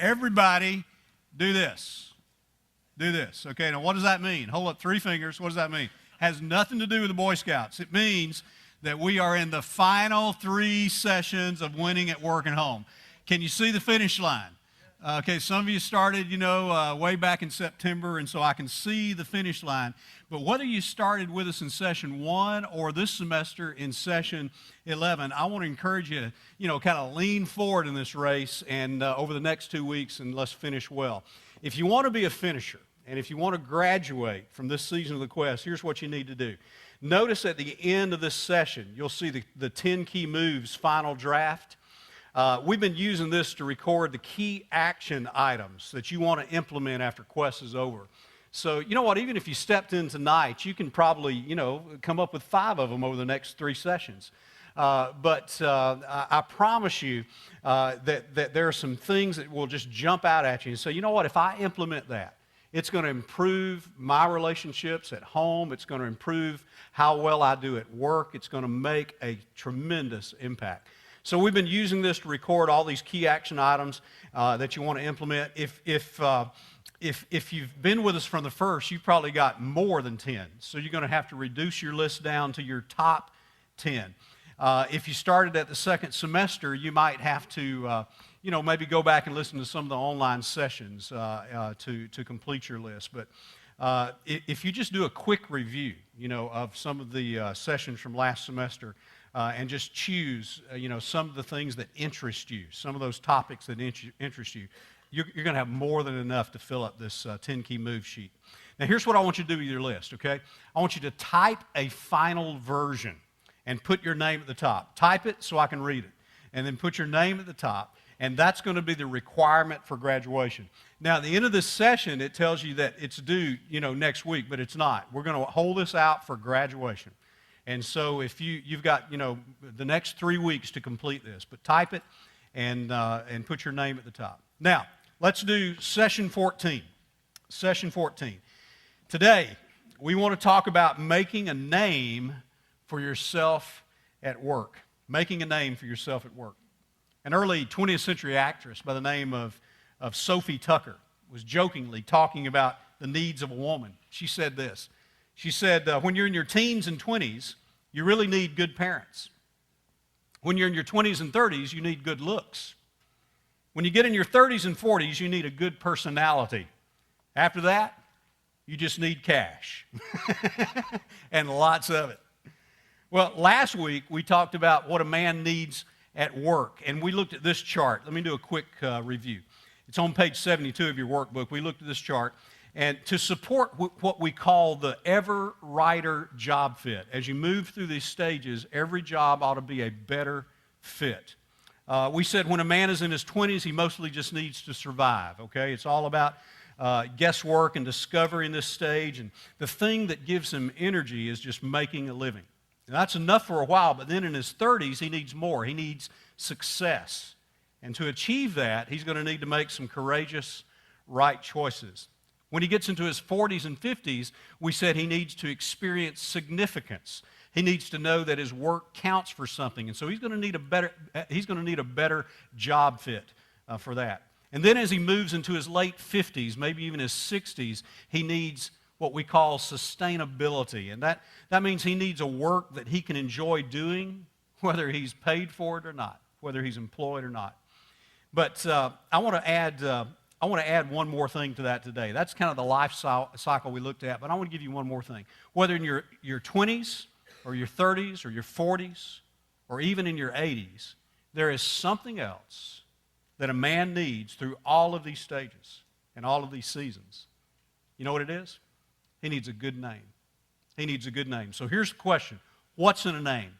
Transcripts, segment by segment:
everybody do this. Do this. Okay, now what does that mean? Hold up 3 fingers. What does that mean? Has nothing to do with the Boy Scouts. It means that we are in the final 3 sessions of winning at work and home. Can you see the finish line? Okay, some of you started, way back in September, and so I can see the finish line. But whether you started with us in session 1 or this semester in session 11, I want to encourage you to, kind of lean forward in this race and over the next 2 weeks, and let's finish well. If you want to be a finisher, and if you want to graduate from this season of the quest, here's what you need to do. Notice at the end of this session, you'll see the 10 Key Moves final draft. We've been using this to record the key action items that you want to implement after Quest is over. So, you know what, even if you stepped in tonight, you can probably, come up with 5 of them over the next 3 sessions. But I promise you that there are some things that will just jump out at you and say, you know what, if I implement that, it's going to improve my relationships at home. It's going to improve how well I do at work. It's going to make a tremendous impact. So we've been using this to record all these key action items that you want to implement. If you've been with us from the first, you've probably got more than 10. So you're going to have to reduce your list down to your top 10. If you started at the second semester, you might have to, maybe go back and listen to some of the online sessions to complete your list. But if you just do a quick review, of some of the sessions from last semester and just choose, some of the things that interest you, some of those topics that interest you, you're going to have more than enough to fill up this 10 Key Move sheet. Now, here's what I want you to do with your list, okay? I want you to type a final version and put your name at the top. Type it so I can read it, and then put your name at the top, and that's going to be the requirement for graduation. Now, at the end of this session, it tells you that it's due, next week, but it's not. We're going to hold this out for graduation. And so if you've got, the next 3 weeks to complete this, but type it and put your name at the top. Now, let's do session 14. Session 14. Today, we want to talk about making a name for yourself at work. Making a name for yourself at work. An early 20th century actress by the name of Sophie Tucker was jokingly talking about the needs of a woman. She said this. She said, when you're in your teens and 20s, you really need good parents. When you're in your 20s and 30s, you need good looks. When you get in your 30s and 40s, you need a good personality. After that, you just need cash and lots of it. Well, last week we talked about what a man needs at work, and we looked at this chart. Let me do a quick review. It's on page 72 of your workbook. We looked at this chart, and to support what we call the ever-righter job fit. As you move through these stages, every job ought to be a better fit. We said when a man is in his 20s, he mostly just needs to survive, okay? It's all about guesswork and discovery in this stage, and the thing that gives him energy is just making a living. And that's enough for a while, but then in his 30s, he needs more. He needs success. And to achieve that, he's going to need to make some courageous, right choices. When he gets into his 40s and 50s, we said he needs to experience significance. He needs to know that his work counts for something. And so he's going to need a better job fit for that. And then as he moves into his late 50s, maybe even his 60s, he needs what we call sustainability. And that means he needs a work that he can enjoy doing, whether he's paid for it or not, whether he's employed or not. But I want to add one more thing to that today. That's kind of the life cycle we looked at, but I want to give you one more thing. Whether in your 20s or your 30s or your 40s or even in your 80s, there is something else that a man needs through all of these stages and all of these seasons. You know what it is? He needs a good name. He needs a good name. So here's the question. What's in a name?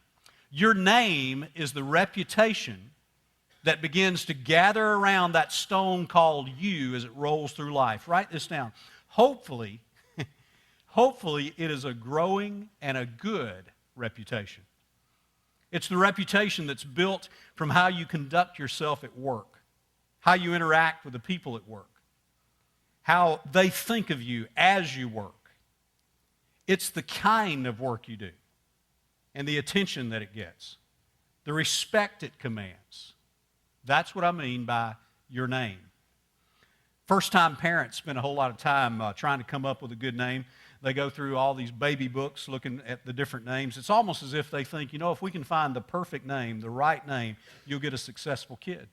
Your name is the reputation that begins to gather around that stone called you as it rolls through life. Write this down. Hopefully it is a growing and a good reputation. It's the reputation that's built from how you conduct yourself at work, how you interact with the people at work, how they think of you as you work. It's the kind of work you do and the attention that it gets, the respect it commands. That's what I mean by your name. First-time parents spend a whole lot of time trying to come up with a good name. They go through all these baby books looking at the different names. It's almost as if they think, if we can find the perfect name, the right name, you'll get a successful kid.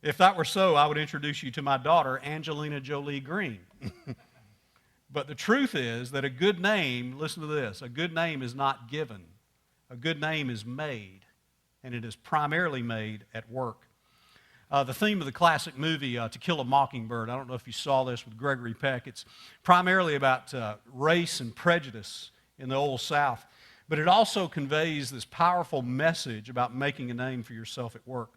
If that were so, I would introduce you to my daughter, Angelina Jolie Green. But the truth is that a good name, listen to this, a good name is not given. A good name is made, and it is primarily made at work. The theme of the classic movie, To Kill a Mockingbird, I don't know if you saw this with Gregory Peck. It's primarily about race and prejudice in the Old South. But it also conveys this powerful message about making a name for yourself at work.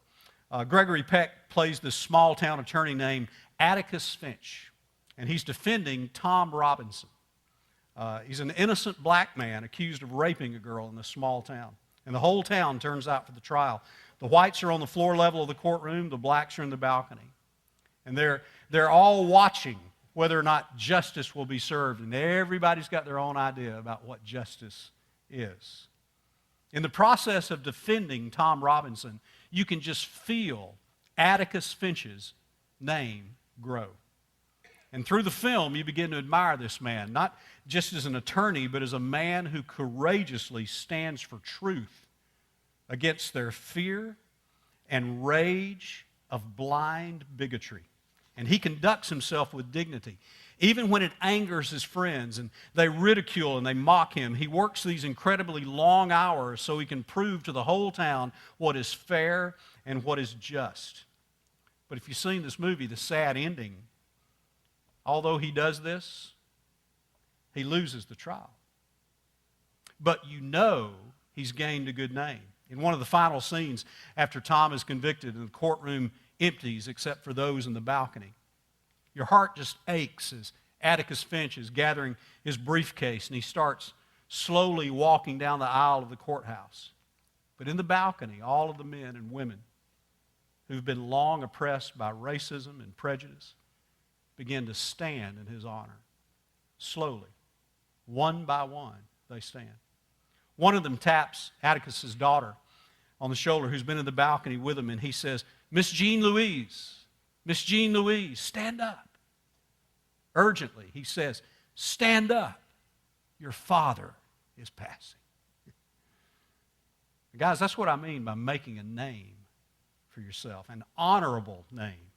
Gregory Peck plays this small-town attorney named Atticus Finch, and he's defending Tom Robinson. He's an innocent black man accused of raping a girl in this small town. And the whole town turns out for the trial. The whites are on the floor level of the courtroom. The blacks are in the balcony. And they're all watching whether or not justice will be served. And everybody's got their own idea about what justice is. In the process of defending Tom Robinson, you can just feel Atticus Finch's name grow. And through the film, you begin to admire this man, not just as an attorney, but as a man who courageously stands for truth against their fear and rage of blind bigotry. And he conducts himself with dignity. Even when it angers his friends and they ridicule and they mock him, he works these incredibly long hours so he can prove to the whole town what is fair and what is just. But if you've seen this movie, the sad ending, although he does this, he loses the trial. But he's gained a good name. In one of the final scenes, after Tom is convicted and the courtroom empties except for those in the balcony, your heart just aches as Atticus Finch is gathering his briefcase and he starts slowly walking down the aisle of the courthouse. But in the balcony, all of the men and women who've been long oppressed by racism and prejudice begin to stand in his honor. Slowly, one by one, they stand. One of them taps Atticus's daughter on the shoulder, who's been in the balcony with him, and he says, Miss Jean Louise, stand up. Urgently, he says, stand up. Your father is passing. Guys, that's what I mean by making a name for yourself, an honorable name.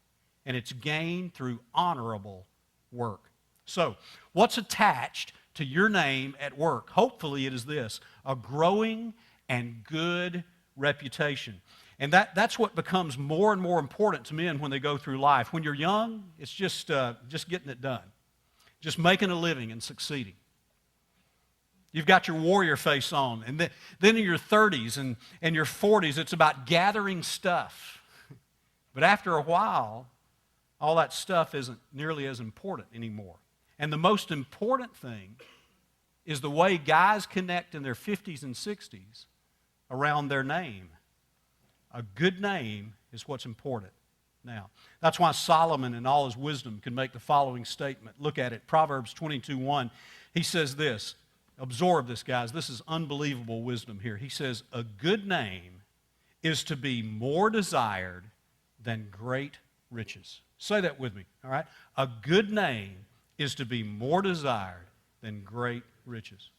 And it's gained through honorable work. So, what's attached to your name at work? Hopefully it is this, a growing and good reputation. And that's what becomes more and more important to men when they go through life. When you're young, it's just getting it done. Just making a living and succeeding. You've got your warrior face on. And then in your 30s and your 40s, it's about gathering stuff. But after a while, all that stuff isn't nearly as important anymore. And the most important thing is the way guys connect in their 50s and 60s around their name. A good name is what's important now. That's why Solomon in all his wisdom can make the following statement. Look at it, Proverbs 22:1. He says this, absorb this, guys. This is unbelievable wisdom here. He says, a good name is to be more desired than great riches. Say that with me, all right? A good name is to be more desired than great riches.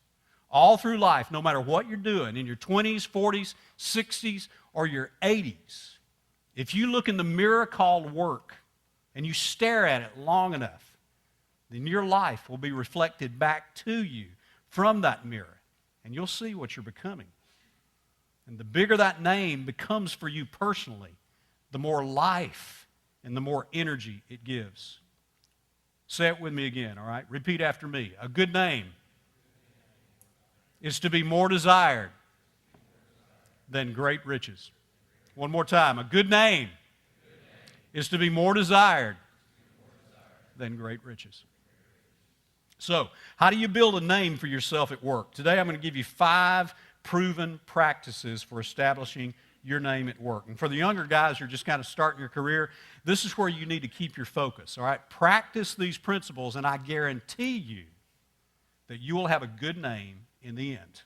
All through life, no matter what you're doing, in your 20s, 40s, 60s, or your 80s, if you look in the mirror called work and you stare at it long enough, then your life will be reflected back to you from that mirror, and you'll see what you're becoming. And the bigger that name becomes for you personally, the more life and the more energy it gives. Say it with me again, all right? Repeat after me. A good name is to be more desired than great riches. One more time. A good name is to be more desired than great riches. So, how do you build a name for yourself at work? Today I'm going to give you 5 proven practices for establishing your name at work. And for the younger guys who are just kind of starting your career, this is where you need to keep your focus, all right? Practice these principles, and I guarantee you that you will have a good name in the end.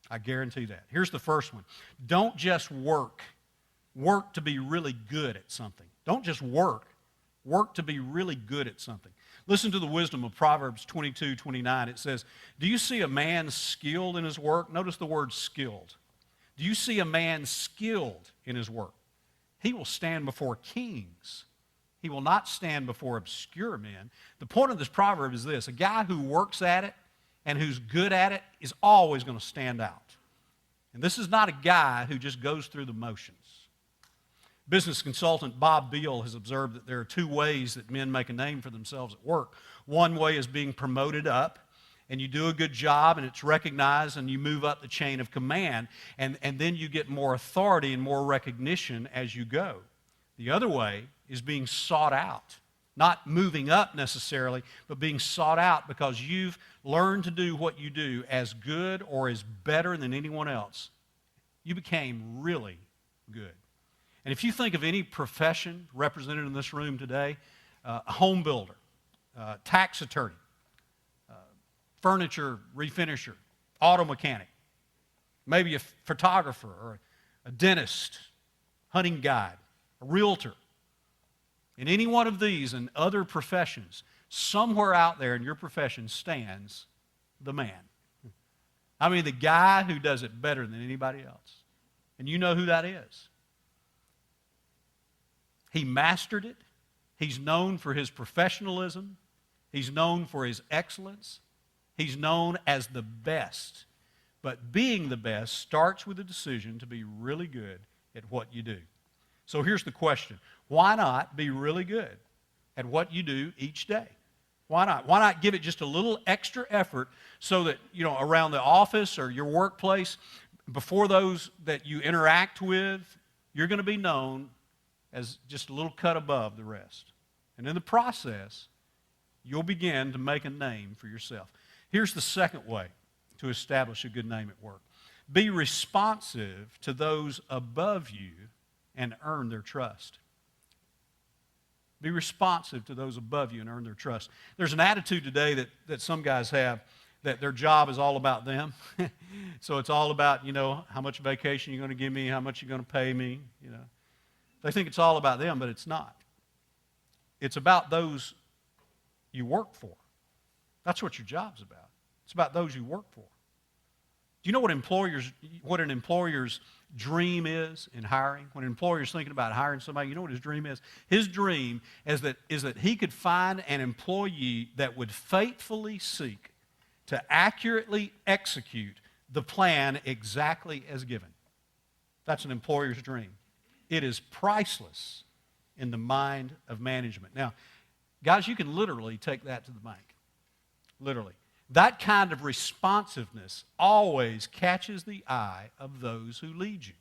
I guarantee that. Here's the first one. Don't just work. Work to be really good at something. Don't just work Work to be really good at something. Listen to the wisdom of Proverbs 22:29. It says, do you see a man skilled in his work? Notice the word skilled. Do you see a man skilled in his work? He will stand before kings. He will not stand before obscure men. The point of this proverb is this: a guy who works at it and who's good at it is always going to stand out. And this is not a guy who just goes through the motions. Business consultant Bob Beal has observed that there are two ways that men make a name for themselves at work. One way is being promoted up, and you do a good job, and it's recognized, and you move up the chain of command, and then you get more authority and more recognition as you go. The other way is being sought out. Not moving up necessarily, but being sought out because you've learned to do what you do as good or as better than anyone else. You became really good. And if you think of any profession represented in this room today, a home builder, tax attorney, furniture refinisher, auto mechanic, maybe a photographer or a dentist, hunting guide, a realtor. In any one of these and other professions, somewhere out there in your profession stands the man. I mean, the guy who does it better than anybody else. And you know who that is. He mastered it. He's known for his professionalism. He's known for his excellence. He's known as the best. But being the best starts with a decision to be really good at what you do. So here's the question. Why not be really good at what you do each day? Why not? Why not give it just a little extra effort so that, around the office or your workplace, before those that you interact with, you're going to be known as just a little cut above the rest. And in the process, you'll begin to make a name for yourself. Here's the second way to establish a good name at work. Be responsive to those above you and earn their trust. Be responsive to those above you and earn their trust. There's an attitude today that some guys have that their job is all about them. So it's all about, how much vacation you're going to give me, how much you're going to pay me, They think it's all about them, but it's not. It's about those you work for. That's what your job's about. It's about those you work for. Do you know what an employer's dream is in hiring? When an employer's thinking about hiring somebody, you know what his dream is? His dream is that he could find an employee that would faithfully seek to accurately execute the plan exactly as given. That's an employer's dream. It is priceless in the mind of management. Now, guys, you can literally take that to the bank. Literally. That kind of responsiveness always catches the eye of those who lead you.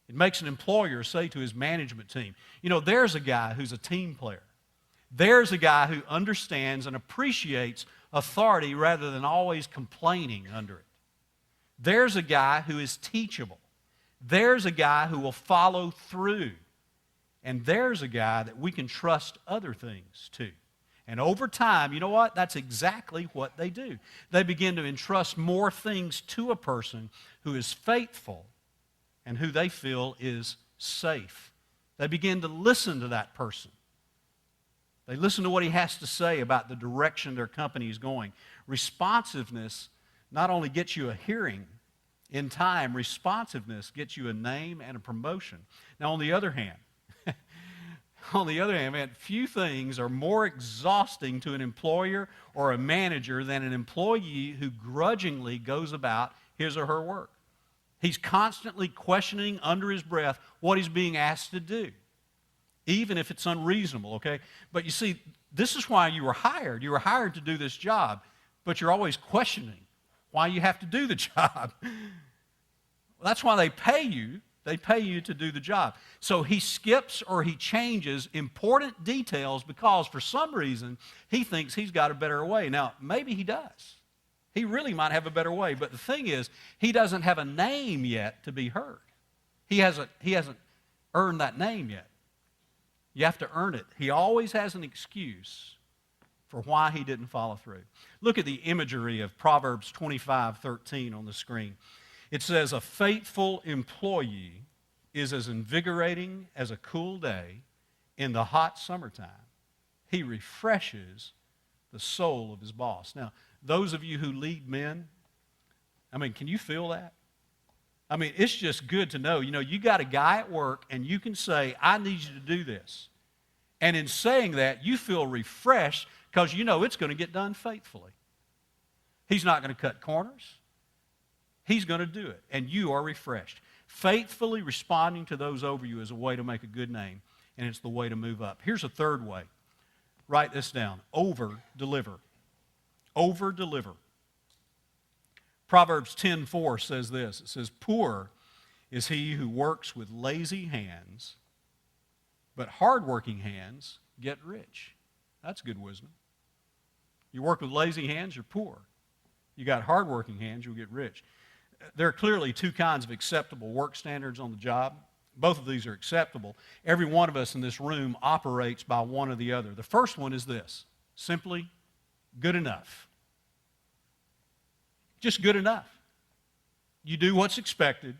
It makes an employer say to his management team, there's a guy who's a team player. There's a guy who understands and appreciates authority rather than always complaining under it. There's a guy who is teachable. There's a guy who will follow through. And there's a guy that we can trust other things to. And over time, you know what? That's exactly what they do. They begin to entrust more things to a person who is faithful and who they feel is safe. They begin to listen to that person. They listen to what he has to say about the direction their company is going. Responsiveness not only gets you a hearing in time, responsiveness gets you a name and a promotion. Now, on the other hand, man, few things are more exhausting to an employer or a manager than an employee who grudgingly goes about his or her work. He's constantly questioning under his breath what he's being asked to do, even if it's unreasonable, okay? But you see, this is why you were hired. You were hired to do this job, but you're always questioning why you have to do the job. Well, that's why they pay you. They pay you to do the job. So he skips or he changes important details because for some reason he thinks he's got a better way. Now, maybe he does. He really might have a better way. But the thing is, he doesn't have a name yet to be heard. He hasn't earned that name yet. You have to earn it. He always has an excuse for why he didn't follow through. Look at the imagery of Proverbs 25:13 on the screen. It says, a faithful employee is as invigorating as a cool day in the hot summertime, he refreshes the soul of his boss. Now, those of you who lead men, I mean, can you feel that? I mean, it's just good to know, you got a guy at work and you can say, I need you to do this. And in saying that, you feel refreshed because you know it's going to get done faithfully. He's not going to cut corners. He's going to do it, and you are refreshed. Faithfully responding to those over you is a way to make a good name, and it's the way to move up. Here's a third way. Write this down. Over-deliver. Over-deliver. Proverbs 10:4 says this. It says, poor is he who works with lazy hands, but hard-working hands get rich. That's good wisdom. You work with lazy hands, you're poor. You got hard-working hands, you'll get rich. There are clearly two kinds of acceptable work standards on the job. Both of these are acceptable. Every one of us in this room operates by one or the other. The first one is this, simply good enough. Just good enough. You do what's expected.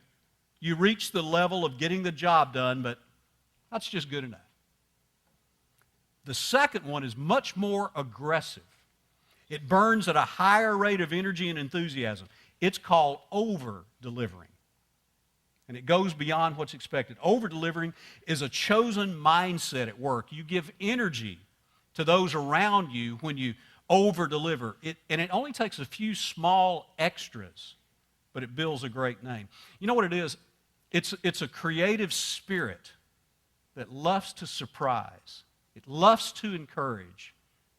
You reach the level of getting the job done, but that's just good enough. The second one is much more aggressive. It burns at a higher rate of energy and enthusiasm. It's called over-delivering. And it goes beyond what's expected. Over-delivering is a chosen mindset at work. You give energy to those around you when you over-deliver. And it only takes a few small extras, but it builds a great name. You know what it is? It's a creative spirit that loves to surprise. It loves to encourage.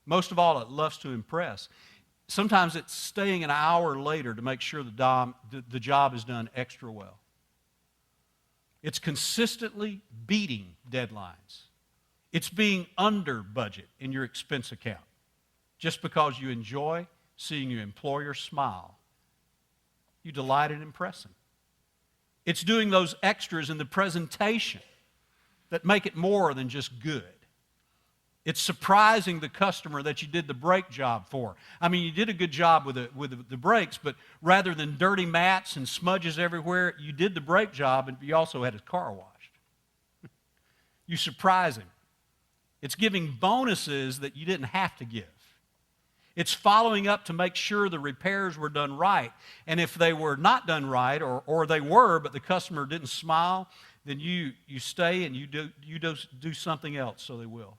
Most of all, it loves to impress. Sometimes it's staying an hour later to make sure the job is done extra well. It's consistently beating deadlines. It's being under budget in your expense account just because you enjoy seeing your employer smile. You delight in impressing. It's doing those extras in the presentation that make it more than just good. It's surprising the customer that you did the brake job for. I mean, you did a good job with the brakes, but rather than dirty mats and smudges everywhere, you did the brake job and you also had his car washed. You surprise him. It's giving bonuses that you didn't have to give. It's following up to make sure the repairs were done right. And if they were not done right, or they were, but the customer didn't smile, then you stay and you do something else so they will.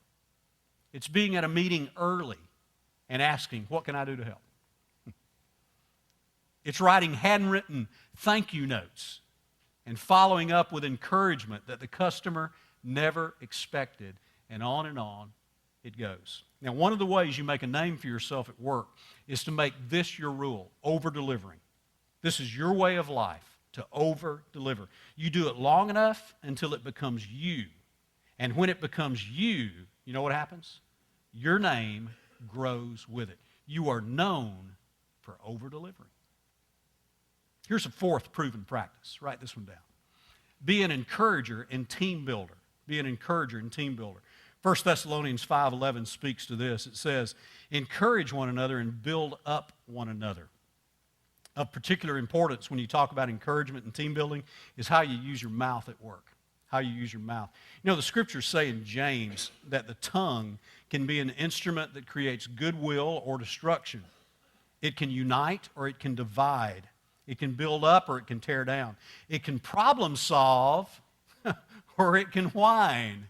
It's being at a meeting early and asking, what can I do to help? It's writing handwritten thank you notes and following up with encouragement that the customer never expected, and on it goes. Now, one of the ways you make a name for yourself at work is to make this your rule, over-delivering. This is your way of life, to over-deliver. You do it long enough until it becomes you. And when it becomes you, you know what happens? Your name grows with it. You are known for over-delivering. Here's a fourth proven practice. Write this one down. Be an encourager and team builder. Be an encourager and team builder. 1 Thessalonians 5:11 speaks to this. It says, encourage one another and build up one another. Of particular importance when you talk about encouragement and team building is how you use your mouth at work. How you use your mouth. You know, the scriptures say in James that the tongue can be an instrument that creates goodwill or destruction. It can unite or it can divide. It can build up or it can tear down. It can problem solve or it can whine.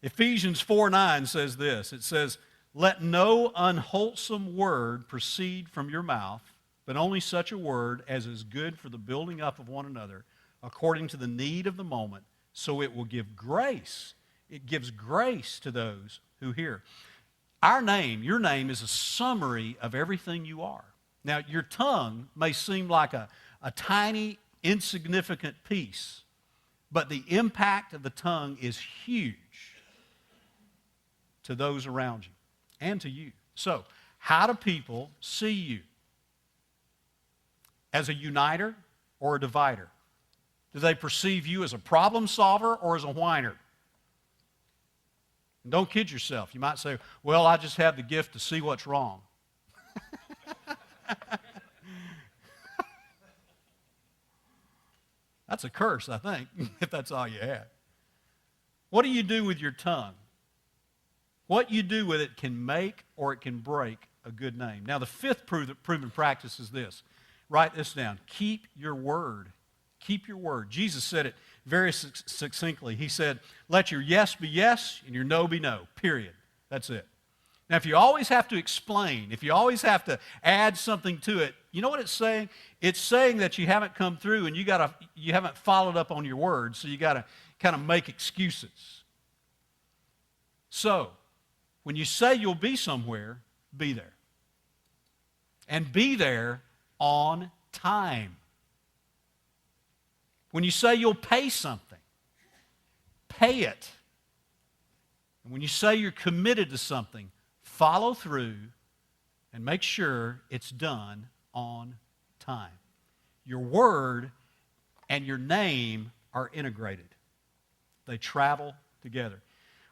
Ephesians 4:9 says this. It says, let no unwholesome word proceed from your mouth, but only such a word as is good for the building up of one another, according to the need of the moment, so it will give grace. It gives grace to those who hear. Our name, your name, is a summary of everything you are. Now, your tongue may seem like a tiny, insignificant piece, but the impact of the tongue is huge to those around you and to you. So, how do people see you? As a uniter or a divider? Do they perceive you as a problem solver or as a whiner? And don't kid yourself. You might say, well, I just have the gift to see what's wrong. That's a curse, I think, if that's all you have. What do you do with your tongue? What you do with it can make or it can break a good name. Now, the fifth proven practice is this. Write this down. Keep your word. Keep your word. Jesus said it very succinctly. He said, let your yes be yes and your no be no, period. That's it. Now, if you always have to explain, if you always have to add something to it, you know what it's saying? It's saying that you haven't come through and you haven't followed up on your words, so you got to kind of make excuses. So, when you say you'll be somewhere, be there. And be there on time. When you say you'll pay something, pay it. And when you say you're committed to something, follow through and make sure it's done on time. Your word and your name are integrated. They travel together.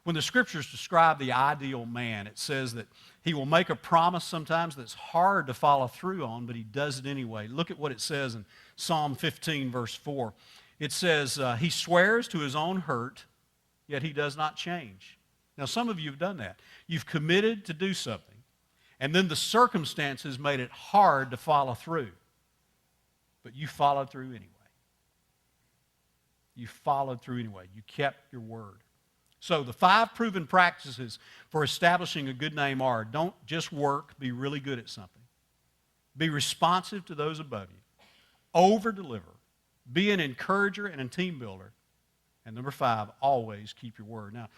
When the Scriptures describe the ideal man, it says that he will make a promise sometimes that's hard to follow through on, but he does it anyway. Look at what it says in Psalm 15, verse 4. It says, he swears to his own hurt, yet he does not change. Now, some of you have done that. You've committed to do something, and then the circumstances made it hard to follow through. But you followed through anyway. You followed through anyway. You kept your word. So the 5 proven practices for establishing a good name are: don't just work, be really good at something. Be responsive to those above you. Over-deliver. Be an encourager and a team builder. And number 5, always keep your word. Now,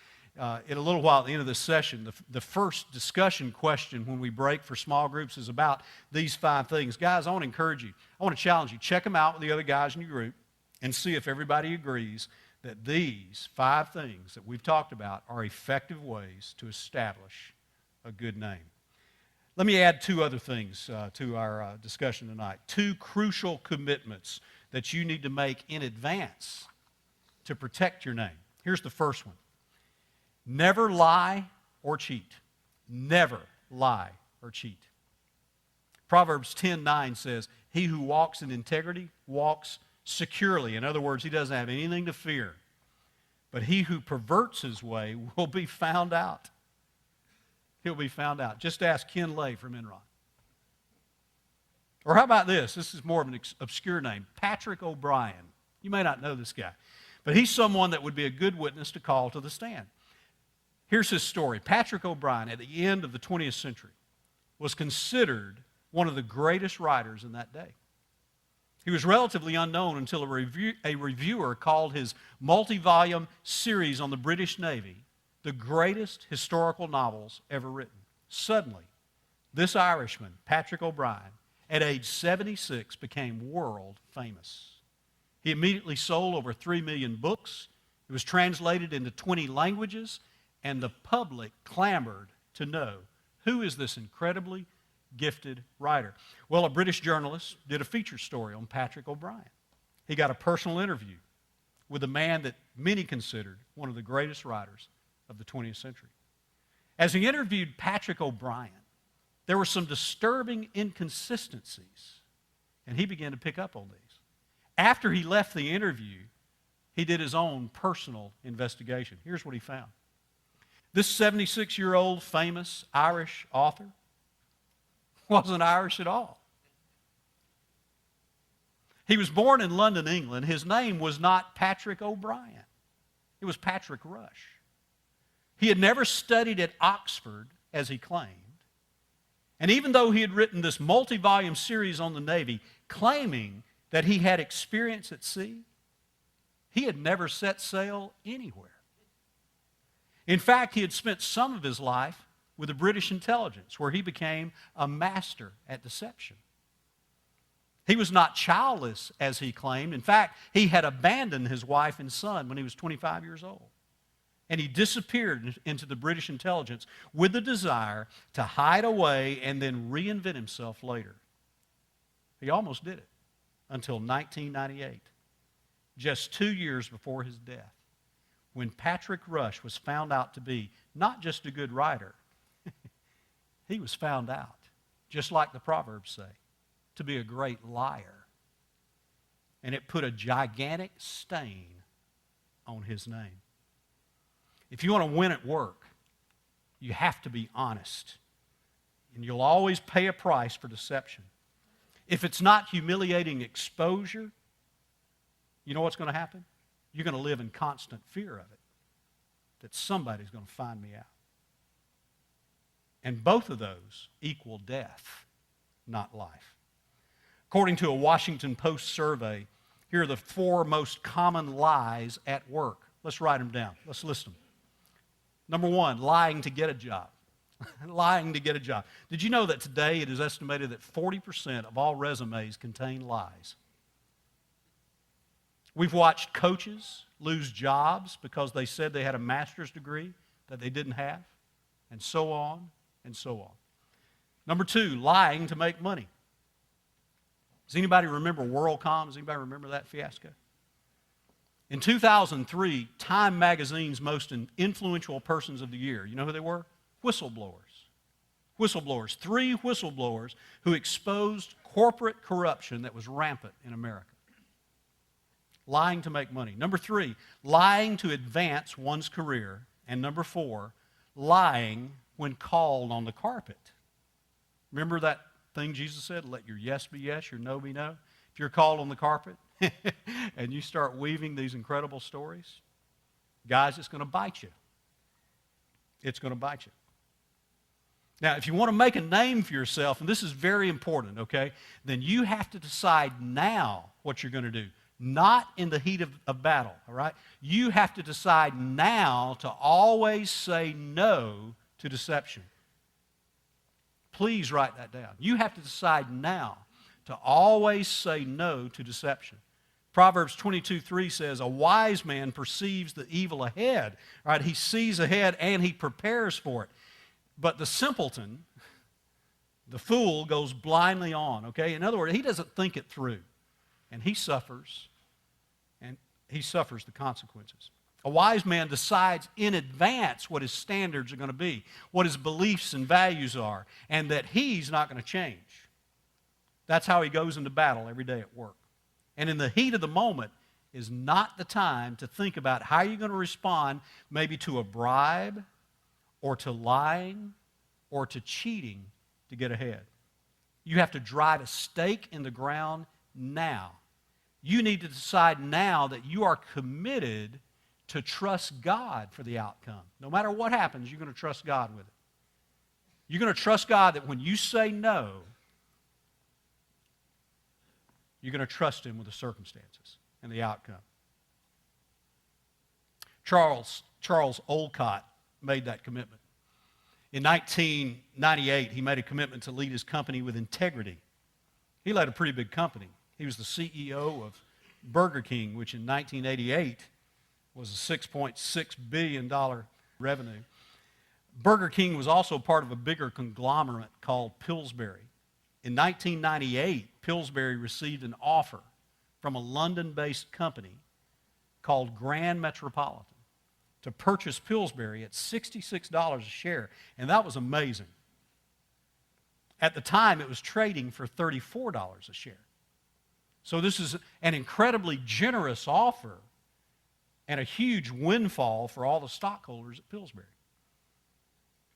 in a little while at the end of this session, the first discussion question when we break for small groups is about these 5 things. Guys, I want to encourage you. I want to challenge you. Check them out with the other guys in your group and see if everybody agrees that these 5 things that we've talked about are effective ways to establish a good name. Let me add 2 other things to our discussion tonight. 2 crucial commitments that you need to make in advance to protect your name. Here's the first one. Never lie or cheat. Never lie or cheat. Proverbs 10:9 says, he who walks in integrity walks securely. In other words, he doesn't have anything to fear. But he who perverts his way will be found out. He'll be found out. Just ask Ken Lay from Enron. Or how about this? This is more of an obscure name. Patrick O'Brien. You may not know this guy. But he's someone that would be a good witness to call to the stand. Here's his story. Patrick O'Brien, at the end of the 20th century, was considered one of the greatest writers in that day. He was relatively unknown until a reviewer called his multi-volume series on the British Navy the greatest historical novels ever written. Suddenly, this Irishman, Patrick O'Brien, at age 76, became world famous. He immediately sold over 3 million books. It was translated into 20 languages, and the public clamored to know, who is this incredibly gifted writer? Well, a British journalist did a feature story on Patrick O'Brien. He got a personal interview with a man that many considered one of the greatest writers of the 20th century. As he interviewed Patrick O'Brien, there were some disturbing inconsistencies, and he began to pick up on these. After he left the interview, he did his own personal investigation. Here's what he found. This 76-year-old famous Irish author wasn't Irish at all. He was born in London, England. His name was not Patrick O'Brien. It was Patrick Rush. He had never studied at Oxford, as he claimed. And even though he had written this multi-volume series on the Navy, claiming that he had experience at sea, he had never set sail anywhere. In fact, he had spent some of his life with the British intelligence, where he became a master at deception. He was not childless, as he claimed. In fact, he had abandoned his wife and son when he was 25 years old. And he disappeared into the British intelligence with the desire to hide away and then reinvent himself later. He almost did it until 1998, just 2 years before his death, when Patrick Rush was found out to be not just a good writer, he was found out, just like the Proverbs say, to be a great liar. And it put a gigantic stain on his name. If you want to win at work, you have to be honest. And you'll always pay a price for deception. If it's not humiliating exposure, you know what's going to happen? You're going to live in constant fear of it, that somebody's going to find me out. And both of those equal death, not life. According to a Washington Post survey, here are the 4 most common lies at work. Let's write them down. Let's list them. Number 1, lying to get a job. Lying to get a job. Did you know that today it is estimated that 40% of all resumes contain lies? We've watched coaches lose jobs because they said they had a master's degree that they didn't have, and so on and so on. Number 2, lying to make money. Does anybody remember WorldCom? Does anybody remember that fiasco? In 2003, Time Magazine's most influential persons of the year, you know who they were? Whistleblowers. Whistleblowers. 3 whistleblowers who exposed corporate corruption that was rampant in America. Lying to make money. Number 3, lying to advance one's career. And number 4, lying when called on the carpet. Remember that thing Jesus said, let your yes be yes, your no be no? If you're called on the carpet and you start weaving these incredible stories, guys, it's going to bite you. It's going to bite you. Now, if you want to make a name for yourself, and this is very important, okay, then you have to decide now what you're going to do. Not in the heat of battle, all right? You have to decide now to always say no to deception. Please write that down. You have to decide now to always say no to deception. Proverbs 22:3 says, a wise man perceives the evil ahead. Right? He sees ahead and he prepares for it. But the simpleton, the fool, goes blindly on. Okay? In other words, he doesn't think it through. And he suffers. And he suffers the consequences. A wise man decides in advance what his standards are going to be, what his beliefs and values are, and that he's not going to change. That's how he goes into battle every day at work. And in the heat of the moment is not the time to think about how you're going to respond maybe to a bribe or to lying or to cheating to get ahead. You have to drive a stake in the ground now. You need to decide now that you are committed to trust God for the outcome. No matter what happens, you're going to trust God with it. You're going to trust God that when you say no, you're going to trust Him with the circumstances and the outcome. Charles Olcott made that commitment. In 1998, he made a commitment to lead his company with integrity. He led a pretty big company. He was the CEO of Burger King, which in 1988 was a $6.6 billion revenue. Burger King was also part of a bigger conglomerate called Pillsbury. In 1998, Pillsbury received an offer from a London-based company called Grand Metropolitan to purchase Pillsbury at $66 a share, and that was amazing. At the time, it was trading for $34 a share. So this is an incredibly generous offer and a huge windfall for all the stockholders at Pillsbury.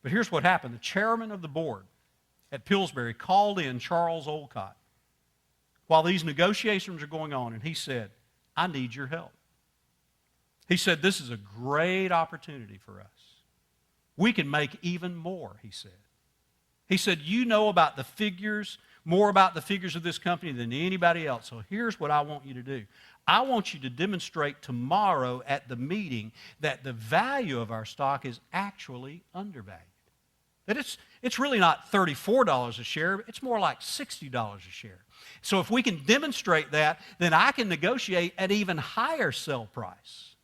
But here's what happened. The chairman of the board at Pillsbury called in Charles Olcott while these negotiations are going on, and he said, I need your help. He said, this is a great opportunity for us. We can make even more, he said. He said, you know about the figures, more about the figures of this company than anybody else, so here's what I want you to do. I want you to demonstrate tomorrow at the meeting that the value of our stock is actually undervalued. That it's really not $34 a share, it's more like $60 a share. So if we can demonstrate that, then I can negotiate an even higher sell price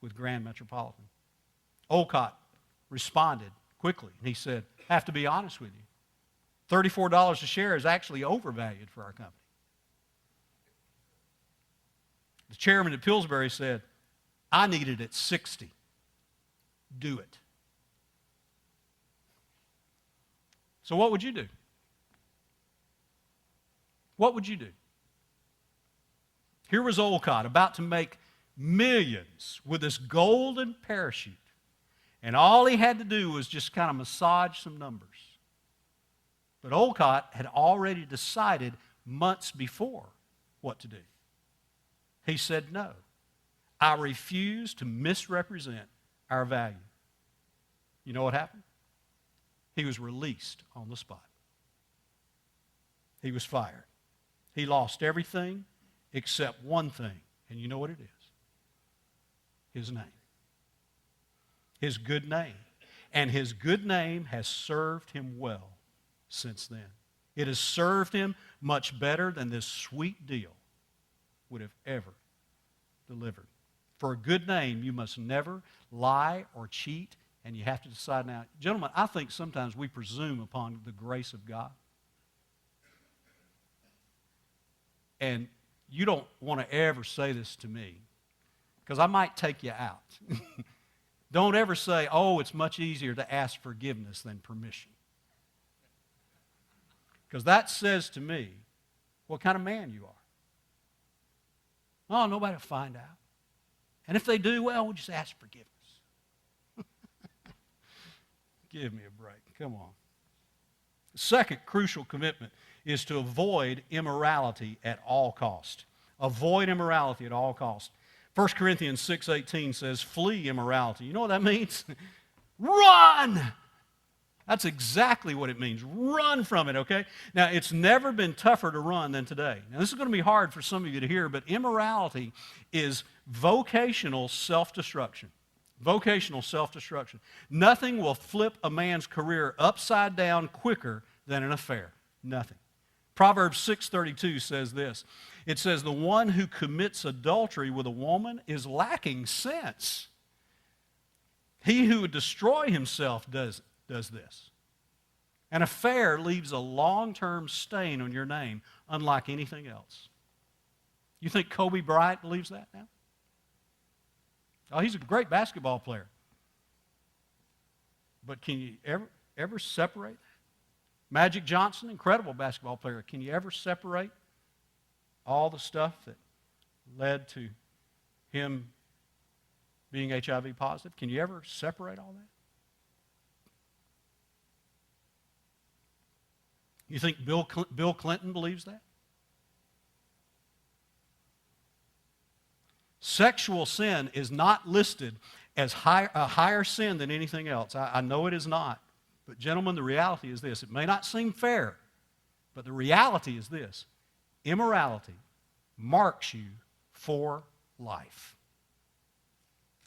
with Grand Metropolitan. Olcott responded quickly, and he said, I have to be honest with you. $34 a share is actually overvalued for our company. The chairman at Pillsbury said, I need it at 60. Do it. So what would you do? What would you do? Here was Olcott about to make millions with this golden parachute. And all he had to do was just kind of massage some numbers. But Olcott had already decided months before what to do. He said, no, I refuse to misrepresent our value. You know what happened? He was released on the spot. He was fired. He lost everything except one thing. And you know what it is? His name. His good name. And his good name has served him well since then. It has served him much better than this sweet deal would have ever delivered. For a good name, you must never lie or cheat, and you have to decide now. Gentlemen, I think sometimes we presume upon the grace of God. And you don't want to ever say this to me, because I might take you out. Don't ever say, oh, it's much easier to ask forgiveness than permission. Because that says to me what kind of man you are. Oh, nobody will find out. And if they do, well, we'll just ask forgiveness. Give me a break. Come on. The second crucial commitment is to avoid immorality at all cost. Avoid immorality at all cost. 1 Corinthians 6:18 says, flee immorality. You know what that means? Run! That's exactly what it means. Run from it, okay? Now, it's never been tougher to run than today. Now, this is going to be hard for some of you to hear, but immorality is vocational self-destruction. Vocational self-destruction. Nothing will flip a man's career upside down quicker than an affair. Nothing. Proverbs 6:32 says this. It says, the one who commits adultery with a woman is lacking sense. He who would destroy himself does this. An affair leaves a long-term stain on your name, unlike anything else. You think Kobe Bryant believes that now? Oh, he's a great basketball player. But can you ever separate that? Magic Johnson, incredible basketball player. Can you ever separate all the stuff that led to him being HIV positive? Can you ever separate all that? You think Bill Clinton believes that? Sexual sin is not listed as a higher sin than anything else. I know it is not. But gentlemen, the reality is this. It may not seem fair, but the reality is this. Immorality marks you for life.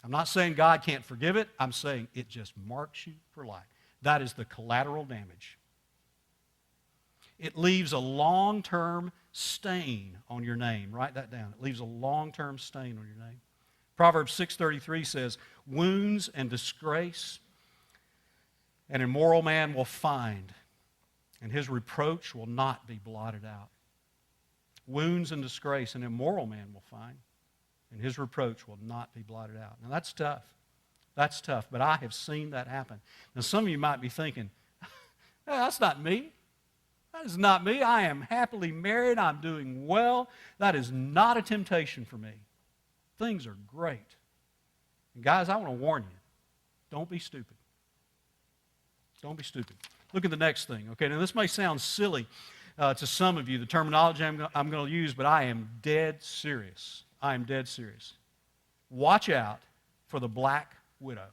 I'm not saying God can't forgive it. I'm saying it just marks you for life. That is the collateral damage. It leaves a long-term stain on your name. Write that down. It leaves a long-term stain on your name. Proverbs 6:33 says, wounds and disgrace an immoral man will find, and his reproach will not be blotted out. Wounds and disgrace an immoral man will find, and his reproach will not be blotted out. Now that's tough. That's tough, but I have seen that happen. Now some of you might be thinking, that's not me. That is not me. I am happily married. I'm doing well. That is not a temptation for me. Things are great. And guys, I want to warn you. Don't be stupid. Don't be stupid. Look at the next thing. Okay, now this may sound silly to some of you, the terminology I'm going to use, but I am dead serious. I am dead serious. Watch out for the black widow.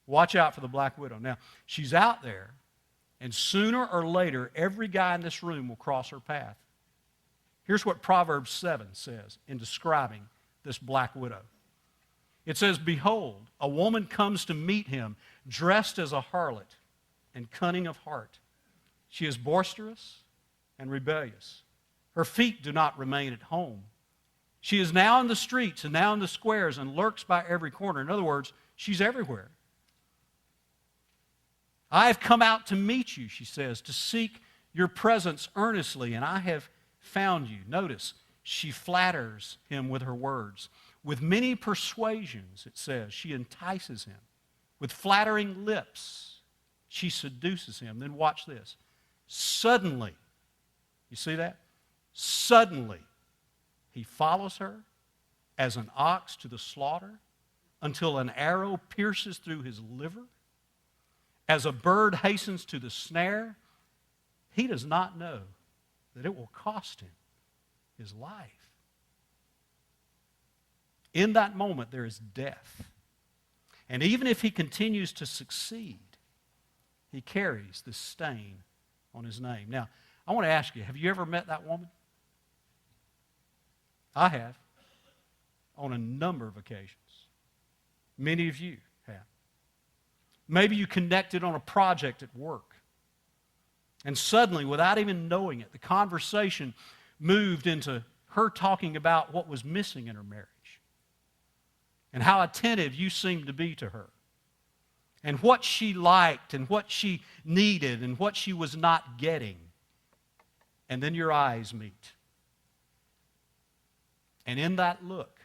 Watch out for the black widow. Now, she's out there, and sooner or later, every guy in this room will cross her path. Here's what Proverbs 7 says in describing this black widow. It says, behold, a woman comes to meet him, dressed as a harlot and cunning of heart. She is boisterous and rebellious. Her feet do not remain at home. She is now in the streets and now in the squares and lurks by every corner. In other words, she's everywhere. I have come out to meet you, she says, to seek your presence earnestly, and I have found you. Notice, she flatters him with her words. With many persuasions, it says, she entices him. With flattering lips, she seduces him. Then watch this. Suddenly, you see that? Suddenly, he follows her as an ox to the slaughter, until an arrow pierces through his liver, as a bird hastens to the snare, he does not know that it will cost him his life. In that moment, there is death. And even if he continues to succeed, he carries this stain on his name. Now, I want to ask you, have you ever met that woman? I have, on a number of occasions. Many of you have. Maybe you connected on a project at work. And suddenly, without even knowing it, the conversation moved into her talking about what was missing in her marriage and how attentive you seemed to be to her and what she liked and what she needed and what she was not getting. And then your eyes meet. And in that look,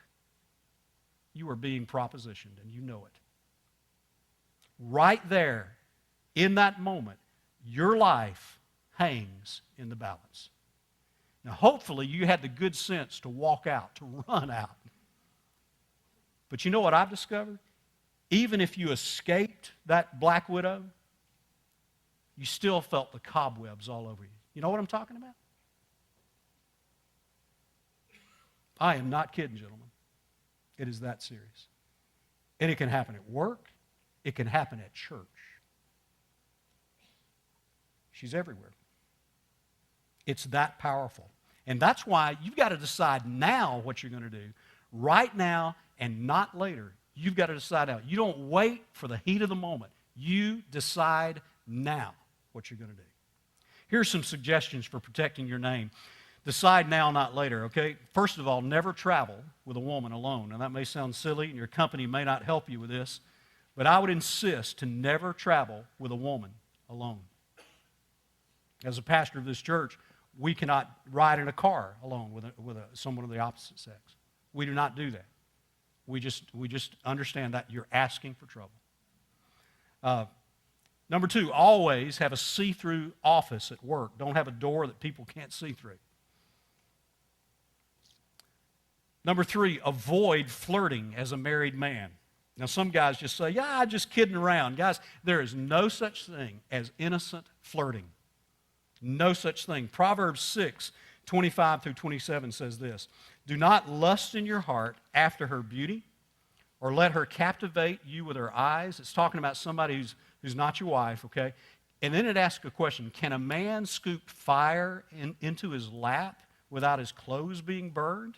you are being propositioned, and you know it. Right there, in that moment, your life hangs in the balance. Now, hopefully, you had the good sense to walk out, to run out. But you know what I've discovered? Even if you escaped that black widow, you still felt the cobwebs all over you. You know what I'm talking about? I am not kidding, gentlemen. It is that serious. And it can happen at work. It can happen at church. She's everywhere. It's that powerful. And that's why you've got to decide now what you're going to do. Right now and not later. You've got to decide now. You don't wait for the heat of the moment. You decide now what you're going to do. Here's some suggestions for protecting your name. Decide now, not later, okay? First of all, never travel with a woman alone. Now, that may sound silly, and your company may not help you with this, but I would insist to never travel with a woman alone. As a pastor of this church, we cannot ride in a car alone with someone of the opposite sex. We do not do that. We just understand that you're asking for trouble. Number two, always have a see-through office at work. Don't have a door that people can't see through. Number three, avoid flirting as a married man. Now, some guys just say, yeah, I'm just kidding around. Guys, there is no such thing as innocent flirting. No such thing. Proverbs 6:25 through 27 says this, do not lust in your heart after her beauty or let her captivate you with her eyes. It's talking about somebody who's not your wife, okay? And then it asks a question, can a man scoop fire into his lap without his clothes being burned?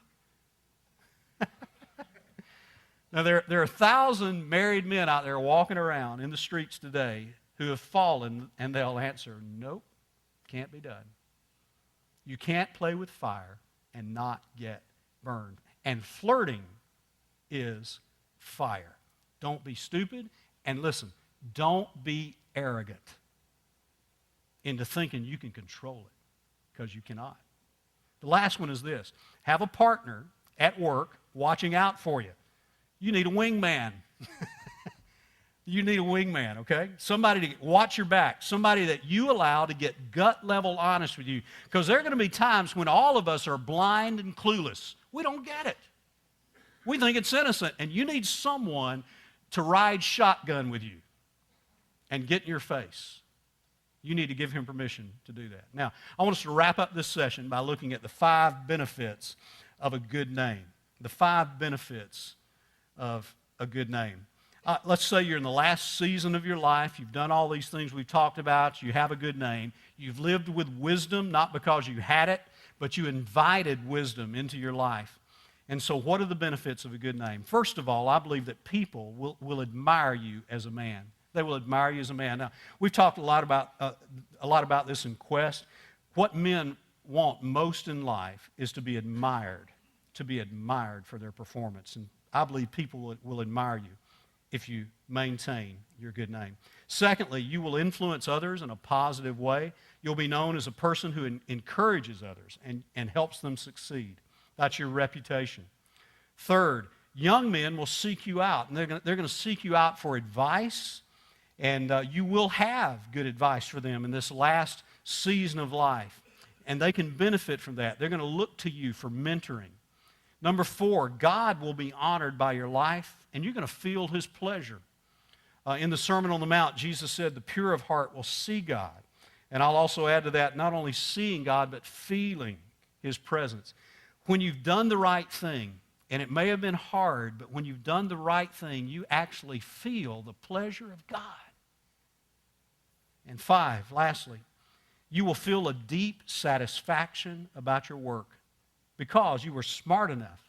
Now, there are 1,000 married men out there walking around in the streets today who have fallen, and they'll answer, nope, can't be done. You can't play with fire and not get burned. And flirting is fire. Don't be stupid, and listen, don't be arrogant into thinking you can control it, because you cannot. The last one is this. Have a partner at work watching out for you. You need a wingman. You need a wingman, okay? Somebody to watch your back. Somebody that you allow to get gut-level honest with you. Because there are going to be times when all of us are blind and clueless. We don't get it. We think it's innocent. And you need someone to ride shotgun with you and get in your face. You need to give him permission to do that. Now, I want us to wrap up this session by looking at the 5 benefits of a good name. The 5 benefits of a good name. Let's say you're in the last season of your life. You've done all these things we've talked about. You have a good name. You've lived with wisdom, not because you had it, but you invited wisdom into your life. And so what are the benefits of a good name? First of all, I believe that people will admire you as a man. They will admire you as a man. Now, we've talked a lot about this in Quest. What men want most in life is to be admired for their performance. And I believe people will admire you if you maintain your good name. Secondly, you will influence others in a positive way. You'll be known as a person who encourages others and helps them succeed. That's your reputation. Third, young men will seek you out, and they're going to seek you out for advice, and you will have good advice for them in this last season of life, and they can benefit from that. They're going to look to you for mentoring. Number 4, God will be honored by your life, and you're going to feel His pleasure. In the Sermon on the Mount, Jesus said, the pure of heart will see God. And I'll also add to that, not only seeing God, but feeling His presence. When you've done the right thing, and it may have been hard, but when you've done the right thing, you actually feel the pleasure of God. And 5, lastly, you will feel a deep satisfaction about your work because you were smart enough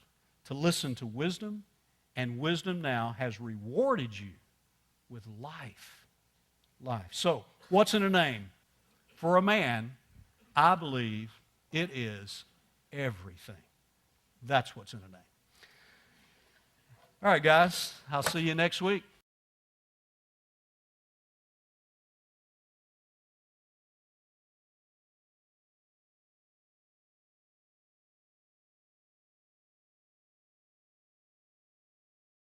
to listen to wisdom, and wisdom now has rewarded you with life. Life. So, what's in a name? For a man, I believe it is everything. That's what's in a name. All right, guys, I'll see you next week.